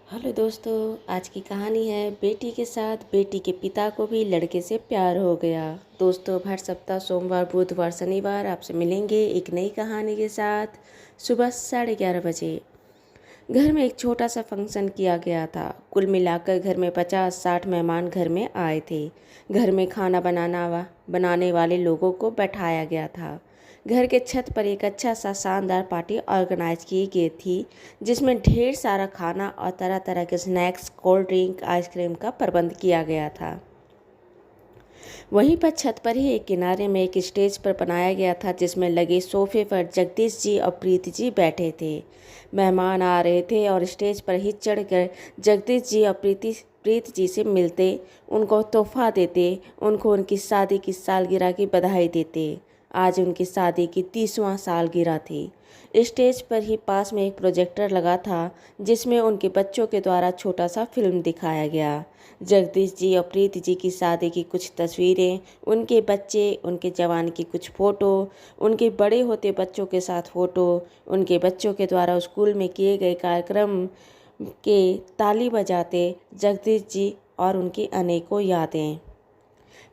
Hello दोस्तों। आज की कहानी है बेटी के साथ बेटी के पिता को भी लड़के से प्यार हो गया। दोस्तों, हर सप्ताह सोमवार बुधवार शनिवार आपसे मिलेंगे एक नई कहानी के साथ सुबह 11:30 बजे। घर में एक छोटा सा फंक्शन किया गया था। कुल मिलाकर घर में 50-60 मेहमान घर में आए थे। घर में खाना बनाने वाले लोगों को बैठाया गया था। घर के छत पर एक अच्छा सा शानदार पार्टी ऑर्गेनाइज की गई थी, जिसमें ढेर सारा खाना और तरह तरह के स्नैक्स, कोल्ड ड्रिंक, आइसक्रीम का प्रबंध किया गया था। वहीं पर छत पर ही एक किनारे में एक स्टेज पर बनाया गया था, जिसमें लगे सोफे पर जगदीश जी और प्रीति जी बैठे थे। मेहमान आ रहे थे और स्टेज पर ही चढ़कर जगदीश जी और प्रीति जी से मिलते, उनको तोहफा देते, उनको उनकी शादी की सालगिरह की बधाई देते। आज उनकी शादी की 30वां सालगिरह थी। स्टेज पर ही पास में एक प्रोजेक्टर लगा था, जिसमें उनके बच्चों के द्वारा छोटा सा फिल्म दिखाया गया। जगदीश जी और प्रीति जी की शादी की कुछ तस्वीरें, उनके बच्चे, उनके जवान की कुछ फ़ोटो, उनके बड़े होते बच्चों के साथ फ़ोटो, उनके बच्चों के द्वारा स्कूल में किए गए कार्यक्रम के ताली बजाते जगदीश जी और उनकी अनेकों यादें।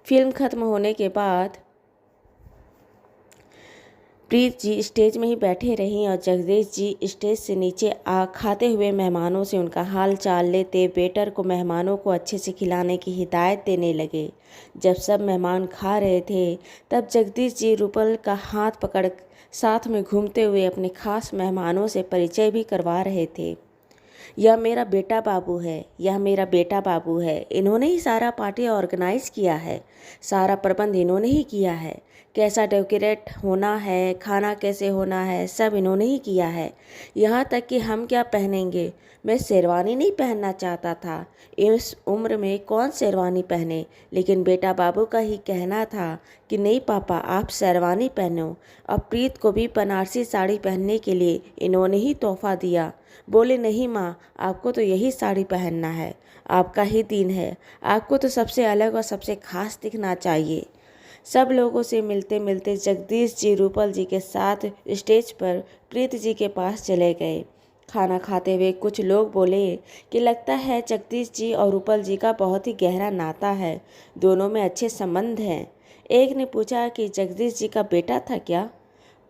फिल्म खत्म होने के बाद प्रीत जी स्टेज में ही बैठे रहीं और जगदीश जी स्टेज से नीचे आ खाते हुए मेहमानों से उनका हाल चाल लेते, वेटर को मेहमानों को अच्छे से खिलाने की हिदायत देने लगे। जब सब मेहमान खा रहे थे, तब जगदीश जी रूपल का हाथ पकड़ साथ में घूमते हुए अपने खास मेहमानों से परिचय भी करवा रहे थे। यह मेरा बेटा बाबू है, यह मेरा बेटा बाबू है। इन्होंने ही सारा पार्टी ऑर्गेनाइज किया है, सारा प्रबंध इन्होंने ही किया है। कैसा डेकोरेट होना है, खाना कैसे होना है, सब इन्होंने ही किया है। यहाँ तक कि हम क्या पहनेंगे, मैं शेरवानी नहीं पहनना चाहता था। इस उम्र में कौन शेरवानी पहने, लेकिन बेटा बाबू का ही कहना था कि नहीं पापा, आप शेरवानी पहनो। अब प्रीत को भी बनारसी साड़ी पहनने के लिए इन्होंने ही तोहफा दिया। बोले नहीं माँ, आपको तो यही साड़ी पहनना है, आपका ही दिन है, आपको तो सबसे अलग और सबसे खास दिखना चाहिए। सब लोगों से मिलते मिलते जगदीश जी रूपल जी के साथ स्टेज पर प्रीति जी के पास चले गए। खाना खाते हुए कुछ लोग बोले कि लगता है जगदीश जी और रूपल जी का बहुत ही गहरा नाता है, दोनों में अच्छे संबंध हैं। एक ने पूछा कि जगदीश जी का बेटा था क्या?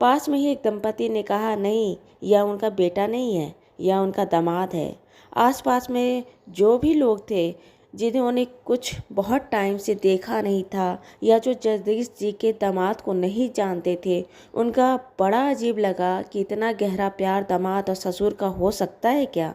पास में ही एक दंपति ने कहा, नहीं, यह उनका बेटा नहीं है, यह उनका दामाद है। आसपास में जो भी लोग थे, जिन्होंने कुछ बहुत टाइम से देखा नहीं था या जो जगदीश जी के दामाद को नहीं जानते थे, उनका बड़ा अजीब लगा कि इतना गहरा प्यार दामाद और ससुर का हो सकता है क्या।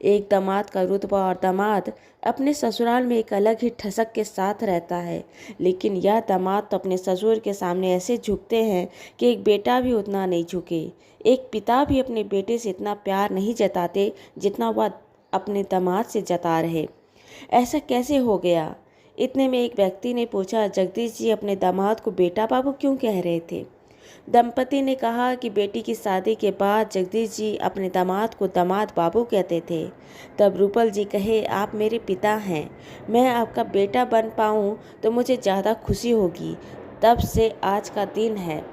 एक दामाद का रुतबा और दामाद अपने ससुराल में एक अलग ही ठसक के साथ रहता है, लेकिन यह दामाद तो अपने ससुर के सामने ऐसे झुकते हैं कि एक बेटा भी उतना नहीं झुके। एक पिता भी अपने बेटे से इतना प्यार नहीं जताते जितना वह अपने दामाद से जता रहे। ऐसा कैसे हो गया? इतने में एक व्यक्ति ने पूछा, जगदीश जी अपने दामाद को बेटा बाबू क्यों कह रहे थे? दंपति ने कहा कि बेटी की शादी के बाद जगदीश जी अपने दामाद को दामाद बाबू कहते थे। तब रूपल जी कहे, आप मेरे पिता हैं, मैं आपका बेटा बन पाऊँ तो मुझे ज़्यादा खुशी होगी। तब से आज का दिन है।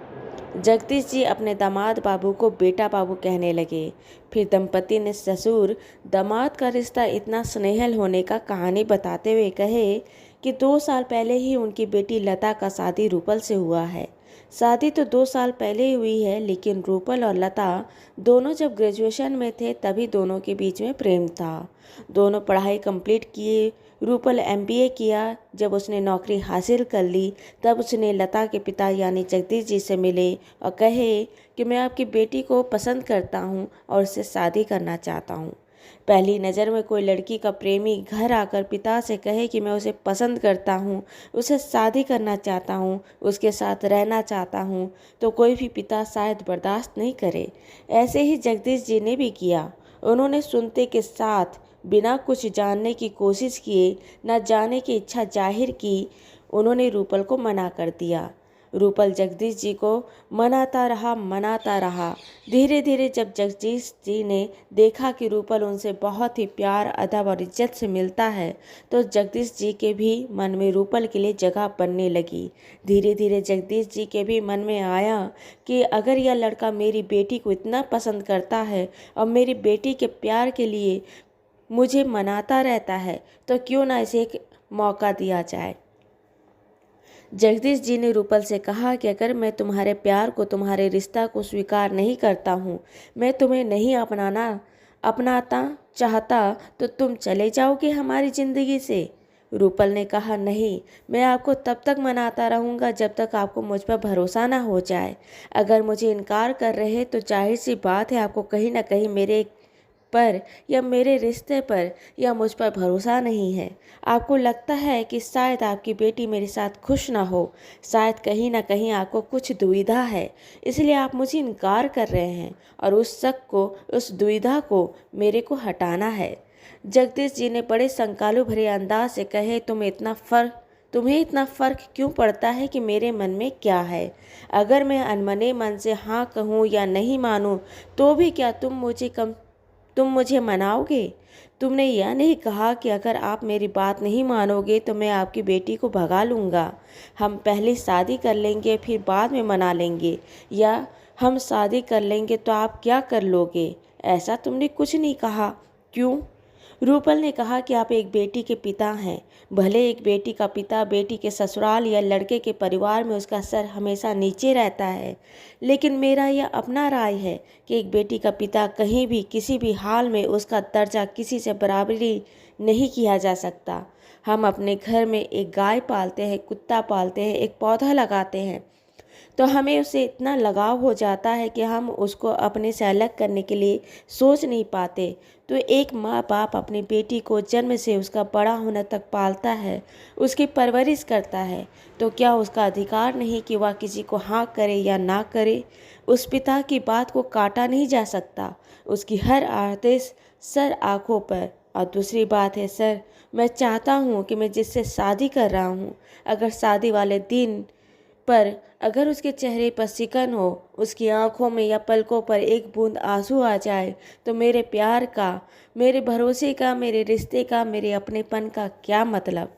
जगदीश जी अपने दामाद बाबू को बेटा बाबू कहने लगे। फिर दंपति ने ससुर दामाद का रिश्ता इतना स्नेहल होने का कहानी बताते हुए कहे कि 2 साल पहले ही उनकी बेटी लता का शादी रूपल से हुआ है। शादी तो 2 साल पहले ही हुई है, लेकिन रूपल और लता दोनों जब ग्रेजुएशन में थे तभी दोनों के बीच में प्रेम था। दोनों पढ़ाई कंप्लीट किए। रूपल एमबीए किया। जब उसने नौकरी हासिल कर ली, तब उसने लता के पिता यानी जगदीश जी से मिले और कहे कि मैं आपकी बेटी को पसंद करता हूँ और उससे शादी करना चाहता हूँ। पहली नज़र में कोई लड़की का प्रेमी घर आकर पिता से कहे कि मैं उसे पसंद करता हूँ, उसे शादी करना चाहता हूँ, उसके साथ रहना चाहता हूँ, तो कोई भी पिता शायद बर्दाश्त नहीं करे। ऐसे ही जगदीश जी ने भी किया। उन्होंने सुनते के साथ बिना कुछ जानने की कोशिश किए, न जाने की इच्छा जाहिर की, उन्होंने रूपल को मना कर दिया। रूपल जगदीश जी को मनाता रहा। धीरे धीरे जब जगदीश जी ने देखा कि रूपल उनसे बहुत ही प्यार, अदब और इज्जत से मिलता है, तो जगदीश जी के भी मन में रूपल के लिए जगह बनने लगी। धीरे धीरे जगदीश जी के भी मन में आया कि अगर यह लड़का मेरी बेटी को इतना पसंद करता है और मेरी बेटी के प्यार के लिए मुझे मनाता रहता है, तो क्यों ना इसे एक मौका दिया जाए। जगदीश जी ने रूपल से कहा कि अगर मैं तुम्हारे प्यार को, तुम्हारे रिश्ता को स्वीकार नहीं करता हूँ, मैं तुम्हें नहीं अपनाता चाहता, तो तुम चले जाओगे हमारी ज़िंदगी से। रूपल ने कहा, नहीं, मैं आपको तब तक मनाता रहूँगा जब तक आपको मुझ पर भरोसा ना हो जाए। अगर मुझे इनकार कर रहे हैं तो जाहिर सी बात है आपको कहीं ना कहीं मेरे पर या मेरे रिश्ते पर या मुझ पर भरोसा नहीं है। आपको लगता है कि शायद आपकी बेटी मेरे साथ खुश ना हो, शायद कहीं ना कहीं आपको कुछ दुविधा है, इसलिए आप मुझे इनकार कर रहे हैं और उस शक को, उस दुविधा को मेरे को हटाना है। जगदीश जी ने बड़े संकालू भरे अंदाज से कहे, तुम्हें इतना फ़र्क क्यों पड़ता है कि मेरे मन में क्या है? अगर मैं अनमने मन से हाँ कहूँ या नहीं मानूँ तो भी क्या तुम मुझे मनाओगे? तुमने यह नहीं कहा कि अगर आप मेरी बात नहीं मानोगे तो मैं आपकी बेटी को भगा लूँगा। हम पहले शादी कर लेंगे फिर बाद में मना लेंगे, या हम शादी कर लेंगे तो आप क्या कर लोगे? ऐसा तुमने कुछ नहीं कहा। क्यों? रूपल ने कहा कि आप एक बेटी के पिता हैं। भले एक बेटी का पिता बेटी के ससुराल या लड़के के परिवार में उसका सर हमेशा नीचे रहता है, लेकिन मेरा यह अपना राय है कि एक बेटी का पिता कहीं भी किसी भी हाल में उसका दर्जा किसी से बराबरी नहीं किया जा सकता। हम अपने घर में एक गाय पालते हैं, कुत्ता पालते हैं, एक पौधा लगाते हैं, तो हमें उससे इतना लगाव हो जाता है कि हम उसको अपने से अलग करने के लिए सोच नहीं पाते। तो एक माँ बाप अपनी बेटी को जन्म से उसका बड़ा होने तक पालता है, उसकी परवरिश करता है, तो क्या उसका अधिकार नहीं कि वह किसी को हाँ करे या ना करे? उस पिता की बात को काटा नहीं जा सकता, उसकी हर आदेश सर आँखों पर। और दूसरी बात है सर, मैं चाहता हूँ कि मैं जिससे शादी कर रहा हूँ, अगर शादी वाले दिन पर अगर उसके चेहरे पर सिकन हो, उसकी आंखों में या पलकों पर एक बूंद आंसू आ जाए, तो मेरे प्यार का, मेरे भरोसे का, मेरे रिश्ते का, मेरे अपनेपन का क्या मतलब?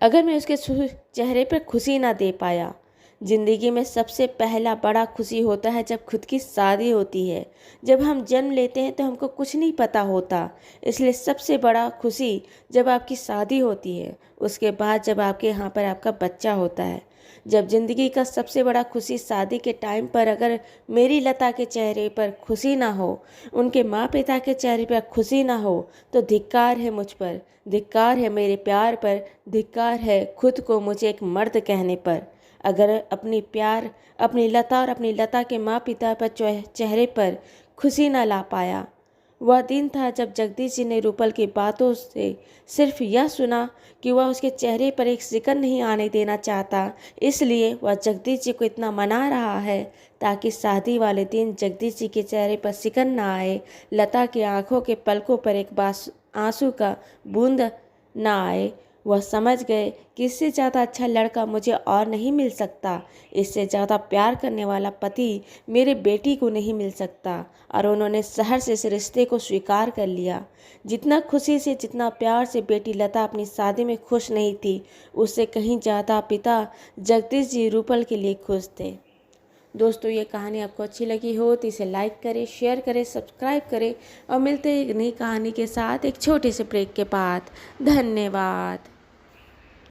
अगर मैं उसके चेहरे पर खुशी ना दे पाया। जिंदगी में सबसे पहला बड़ा खुशी होता है जब खुद की शादी होती है। जब हम जन्म लेते हैं तो हमको कुछ नहीं पता होता, इसलिए सबसे बड़ा खुशी जब आपकी शादी होती है, उसके बाद जब आपके यहाँ पर आपका बच्चा होता है। जब जिंदगी का सबसे बड़ा खुशी शादी के टाइम पर अगर मेरी लता के चेहरे पर खुशी ना हो, उनके माँ पिता के चेहरे पर खुशी ना हो, तो धिक्कार है मुझ पर, धिक्कार है मेरे प्यार पर, धिक्कार है खुद को मुझे एक मर्द कहने पर। अगर अपनी लता और अपनी लता के माँ पिता पर चेहरे पर खुशी ना ला पाया। वह दिन था जब जगदीश जी ने रूपल की बातों से सिर्फ यह सुना कि वह उसके चेहरे पर एक सिकन नहीं आने देना चाहता, इसलिए वह जगदीश जी को इतना मना रहा है ताकि शादी वाले दिन जगदीश जी के चेहरे पर सिकन ना आए, लता की आंखों के पलकों पर एक आंसू का बूंद ना आए। वह समझ गए कि इससे ज़्यादा अच्छा लड़का मुझे और नहीं मिल सकता, इससे ज़्यादा प्यार करने वाला पति मेरे बेटी को नहीं मिल सकता, और उन्होंने सहर से इस रिश्ते को स्वीकार कर लिया। जितना खुशी से, जितना प्यार से बेटी लता अपनी शादी में खुश नहीं थी, उससे कहीं ज़्यादा पिता जगदीश जी रूपल के लिए खुश थे। दोस्तों, ये कहानी आपको अच्छी लगी हो तो इसे लाइक करें, शेयर करें, सब्सक्राइब करें, और मिलते हैं एक नई कहानी के साथ एक छोटे से ब्रेक के बाद। धन्यवाद।